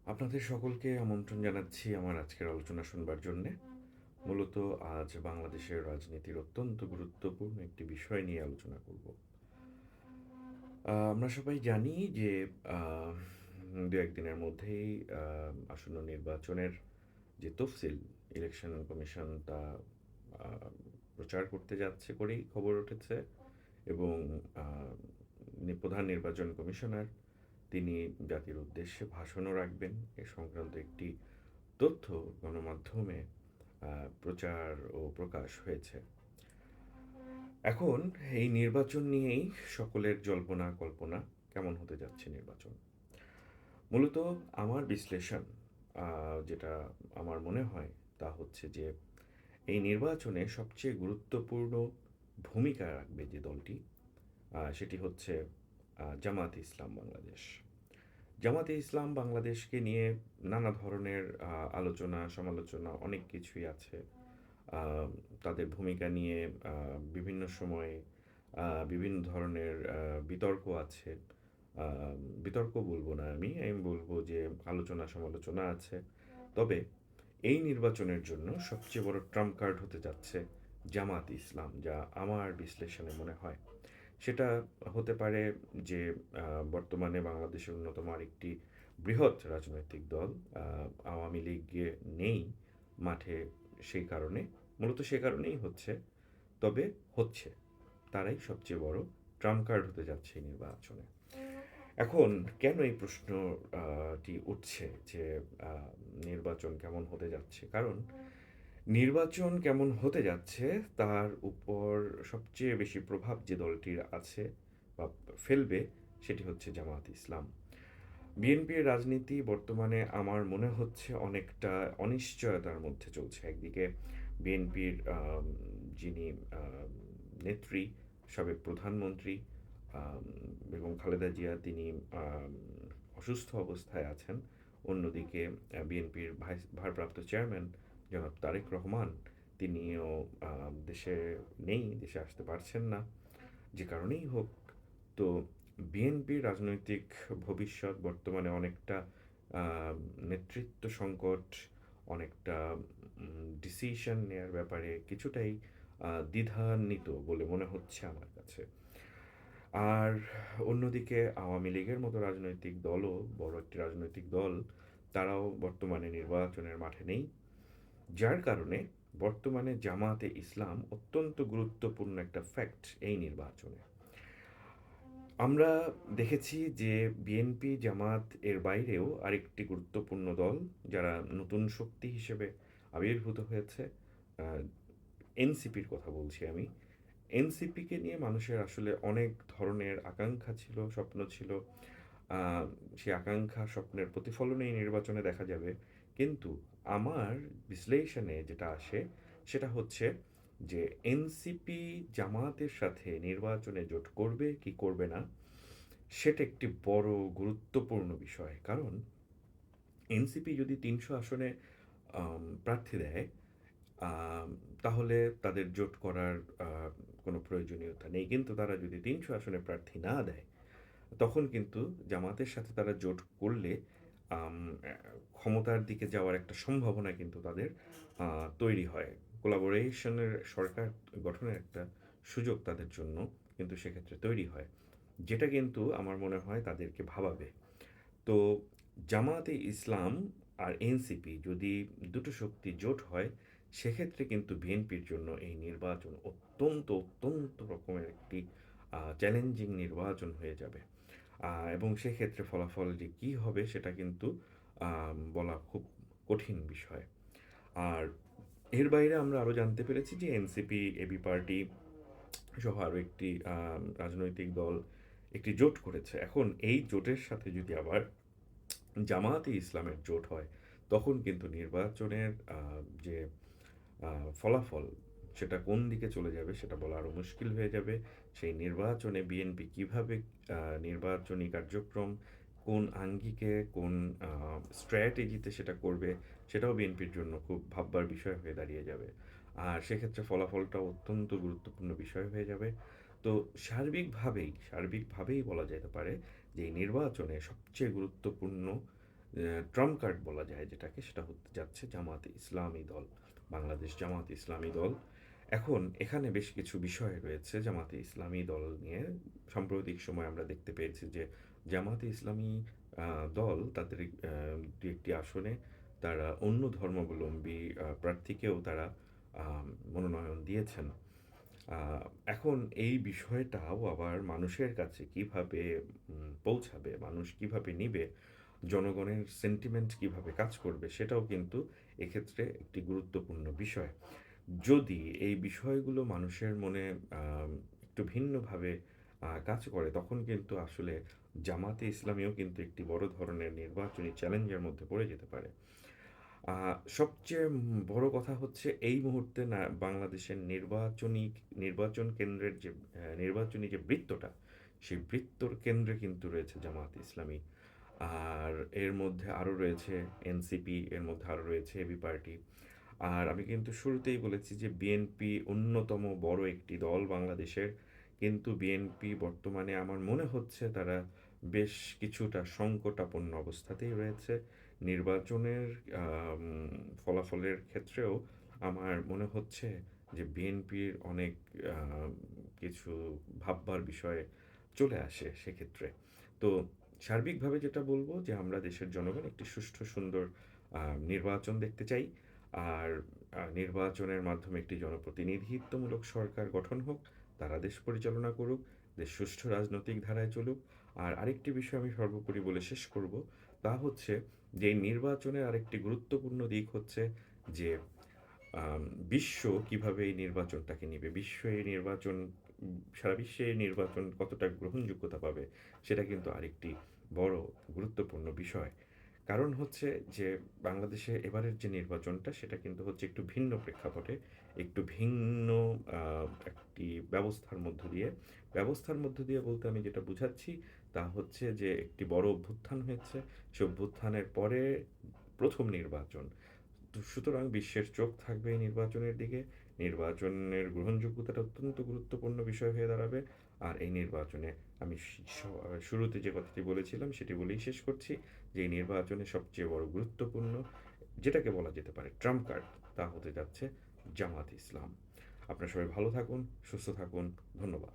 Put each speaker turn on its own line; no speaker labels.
আপনাদের সকলকে আমন্ত্রণ জানাচ্ছি আমার আজকের আলোচনা শুনবার জন্যে। মূলত আজ বাংলাদেশের রাজনীতির অত্যন্ত গুরুত্বপূর্ণ একটি বিষয় নিয়ে আলোচনা করব। আমরা সবাই জানি যে আহ, দু একদিনের মধ্যেই আসন্ন নির্বাচনের যে তফসিল ইলেকশন কমিশন তা আহ, প্রচার করতে যাচ্ছে করেই খবর উঠেছে। এবং আহ, প্রধান নির্বাচন কমিশনার তিনি জাতির উদ্দেশ্যে ভাষণও রাখবেন এ সংক্রান্ত একটি তথ্য গণমাধ্যমে প্রচার ও প্রকাশ হয়েছে। এখন এই নির্বাচন নিয়েই সকলের জল্পনা কল্পনা কেমন হতে যাচ্ছে নির্বাচন। মূলত আমার বিশ্লেষণ, যেটা আমার মনে হয় তা হচ্ছে যে এই নির্বাচনে সবচেয়ে গুরুত্বপূর্ণ ভূমিকা রাখবে যে দলটি, সেটি হচ্ছে জামায়াতে ইসলাম বাংলাদেশ। জামাতে ইসলাম বাংলাদেশকে নিয়ে নানা ধরনের আলোচনা সমালোচনা অনেক কিছুই আছে। আহ, তাদের ভূমিকা নিয়ে বিভিন্ন সময়ে বিভিন্ন ধরনের বিতর্ক আছে। আহ, বিতর্ক বলবো না, আমি বলবো যে আলোচনা সমালোচনা আছে। তবে এই নির্বাচনের জন্য সবচেয়ে বড় ট্রাম্প কার্ড হতে যাচ্ছে জামাত ইসলাম, যা আমার বিশ্লেষণে মনে হয়। সেটা হতে পারে যে বর্তমানে বাংলাদেশের অন্যতম আরেকটি বৃহৎ রাজনৈতিক দল আওয়ামী লীগ নেই মাঠে, সেই কারণে, মূলত সে কারণেই হচ্ছে। তবে হচ্ছে, তারাই সবচেয়ে বড় ট্রাম্প কার্ড হতে যাচ্ছে এই নির্বাচনে। এখন কেন এই প্রশ্নটি উঠছে যে আহ, নির্বাচন কেমন হতে যাচ্ছে? কারণ নির্বাচন কেমন হতে যাচ্ছে তার উপর সবচেয়ে বেশি প্রভাব যে দলটির আছে বা ফেলবে, সেটি হচ্ছে জামায়াত ইসলাম। বিএনপির রাজনীতি বর্তমানে আমার মনে হচ্ছে অনেকটা অনিশ্চয়তার মধ্যে চলছে। একদিকে বিএনপির যিনি নেত্রী, সাবেক প্রধানমন্ত্রী বেগম খালেদা জিয়া, তিনি অসুস্থ অবস্থায় আছেন। অন্যদিকে বিএনপির ভারপ্রাপ্ত চেয়ারম্যান জনাব তারেক রহমান, তিনিও দেশে নেই, দেশে আসতে পারছেন না। যে কারণেই হোক, তো বিএনপির রাজনৈতিক ভবিষ্যৎ বর্তমানে অনেকটা আহ, নেতৃত্ব সংকট, অনেকটা ডিসিশন নেয়ার ব্যাপারে কিছুটাই দ্বিধান্বিত বলে মনে হচ্ছে আমার কাছে। আর অন্যদিকে আওয়ামী লীগের মতো রাজনৈতিক দলও, বড় একটি রাজনৈতিক দল, তারাও বর্তমানে নির্বাচনের মাঠে নেই। যার কারণে বর্তমানে জামায়াতে ইসলাম অত্যন্ত গুরুত্বপূর্ণ একটা ফ্যাক্ট এই নির্বাচনে। আমরা দেখেছি যে বিএনপি জামাত এর বাইরেও আরেকটি গুরুত্বপূর্ণ দল যারা নতুন শক্তি হিসেবে আবির্ভূত হয়েছে, এনসিপির কথা বলছি আমি। এনসিপিকে নিয়ে মানুষের আসলে অনেক ধরনের আকাঙ্ক্ষা ছিল, স্বপ্ন ছিল। আহ, সেই আকাঙ্ক্ষা স্বপ্নের প্রতিফলনই নির্বাচনে দেখা যাবে। কিন্তু আমার বিশ্লেষণে যেটা আসে সেটা হচ্ছে যে এনসিপি জামায়াতের সাথে নির্বাচনে জোট করবে কি করবে না, সেটা একটি বড় গুরুত্বপূর্ণ বিষয়। কারণ এনসিপি যদি ৩০০ আসনে প্রার্থী দেয়, আম, তাহলে তাদের জোট করার কোনো প্রয়োজনীয়তা নেই। কিন্তু তারা যদি ৩০০ আসনে প্রার্থী না দেয়, তখন কিন্তু জামাতের সাথে তারা জোট করলে আম, ক্ষমতার দিকে যাওয়ার একটা সম্ভাবনা কিন্তু তাদের তৈরি হয়। কোলাবোরেশনের সরকার গঠনের একটা সুযোগ তাদের জন্য কিন্তু সেক্ষেত্রে তৈরি হয়, যেটা কিন্তু আমার মনে হয় তাদেরকে ভাবাবে। তো জামায়াতে ইসলাম আর এনসিপি যদি দুটো শক্তি জোট হয়, সেক্ষেত্রে কিন্তু বিএনপির জন্য এই নির্বাচন অত্যন্ত অত্যন্ত রকমের একটি চ্যালেঞ্জিং নির্বাচন হয়ে যাবে। এবং সেক্ষেত্রে ফলাফল যে কী হবে সেটা কিন্তু বলা খুব কঠিন বিষয়। আর এর বাইরে আমরা আরও জানতে পেরেছি যে এনসিপি, এবি পার্টি সহ আরও একটি রাজনৈতিক দল একটি জোট করেছে। এখন এই জোটের সাথে যদি আবার জামায়াতে ইসলামের জোট হয়, তখন কিন্তু নির্বাচনের যে ফলাফল, সেটা কোন দিকে চলে যাবে সেটা বলা আরও মুশকিল হয়ে যাবে। সেই নির্বাচনে বিএনপি কীভাবে নির্বাচনী কার্যক্রম, কোন আঙ্গিকে, কোন স্ট্র্যাটেজিতে সেটা করবে, সেটাও বিএনপির জন্য খুব ভাববার বিষয় হয়ে দাঁড়িয়ে যাবে। আর সেক্ষেত্রে ফলাফলটা অত্যন্ত গুরুত্বপূর্ণ বিষয় হয়ে যাবে। তো সার্বিকভাবেই বলা যেতে পারে যে এই নির্বাচনে সবচেয়ে গুরুত্বপূর্ণ ট্রাম্প কার্ড বলা যায় যেটাকে, সেটা হতে যাচ্ছে জামাতে ইসলামী দল, বাংলাদেশ জামাতে ইসলামী দল। এখন এখানে বেশ কিছু বিষয় রয়েছে জামাতে ইসলামী দল নিয়ে। সাম্প্রতিক সময় আমরা দেখতে পেয়েছি যে জামাতে ইসলামী দল তাদের দু একটি আসনে তারা অন্য ধর্মাবলম্বী প্রার্থীকেও তারা মনোনয়ন দিয়েছেন। আহ, এখন এই বিষয়টাও আবার মানুষের কাছে কিভাবে পৌঁছাবে, মানুষ কিভাবে নিবে, জনগণের সেন্টিমেন্ট কিভাবে কাজ করবে, সেটাও কিন্তু এক্ষেত্রে একটি গুরুত্বপূর্ণ বিষয়। যদি এই বিষয়গুলো মানুষের মনে আম, একটু ভিন্নভাবে কাজ করে, তখন কিন্তু আসলে জামাতে ইসলামীও কিন্তু একটি বড় ধরনের নির্বাচনী চ্যালেঞ্জের মধ্যে পড়ে যেতে পারে। সবচেয়ে বড় কথা হচ্ছে এই মুহূর্তে না বাংলাদেশের নির্বাচন কেন্দ্রের যে নির্বাচনী যে বৃত্তটা, সেই বৃত্তর কেন্দ্রে কিন্তু রয়েছে জামায়াতে ইসলামী। আর এর মধ্যে আরও রয়েছে এনসিপি, এর মধ্যে আরও রয়েছে এবি পার্টি। আর আমি কিন্তু শুরুতেই বলেছি যে বিএনপি অন্যতম বড় একটি দল বাংলাদেশের, কিন্তু বিএনপি বর্তমানে আমার মনে হচ্ছে তারা বেশ কিছুটা সংকটাপন্ন অবস্থাতেই রয়েছে। নির্বাচনের আম, ফলাফলের ক্ষেত্রেও আমার মনে হচ্ছে যে বিএনপির অনেক আম, কিছু ভাববার বিষয়ে চলে আসে সেক্ষেত্রে। তো সার্বিকভাবে যেটা বলবো যে আমরা দেশের জনগণ একটি সুষ্ঠু সুন্দর নির্বাচন দেখতে চাই। আর নির্বাচনের মাধ্যমে একটি জনপ্রতিনিধিত্বমূলক সরকার গঠন হোক, তারা দেশ পরিচালনা করুক, দেশ সুষ্ঠু রাজনৈতিক ধারায় চলুক। আর আরেকটি বিষয় আমি সর্বোপরি বলে শেষ করব, তা হচ্ছে যে এই নির্বাচনের আরেকটি গুরুত্বপূর্ণ দিক হচ্ছে যে আম, বিশ্ব কিভাবে এই নির্বাচনটাকে নিবে, সারা বিশ্বে এই নির্বাচন কতটা গ্রহণযোগ্যতা পাবে, সেটা কিন্তু আরেকটি বড় গুরুত্বপূর্ণ বিষয়। কারণ হচ্ছে যে বাংলাদেশে এবারের যে নির্বাচনটা সেটা কিন্তু হচ্ছে একটু ভিন্ন প্রেক্ষাপটে, একটু ভিন্ন একটি ব্যবস্থার মধ্য দিয়ে বলতে আমি যেটা বুঝাচ্ছি তা হচ্ছে যে একটি বড় অভ্যুত্থান হয়েছে, সে অভ্যুত্থানের পরে প্রথম নির্বাচন। তো সুতরাং বিশ্বের চোখ থাকবে এই নির্বাচনের দিকে। নির্বাচনের গ্রহণযোগ্যতাটা অত্যন্ত গুরুত্বপূর্ণ বিষয় হয়ে দাঁড়াবে। আর এই নির্বাচনে আমি শুরুতে যে কথাটি বলেছিলাম সেটি বলেই শেষ করছি, যে এই নির্বাচনে সবচেয়ে বড় গুরুত্বপূর্ণ যেটাকে বলা যেতে পারে ট্রাম্প কার্ড, তা হতে যাচ্ছে জামাত ইসলাম। আপনারা সবাই ভালো থাকুন, সুস্থ থাকুন। ধন্যবাদ।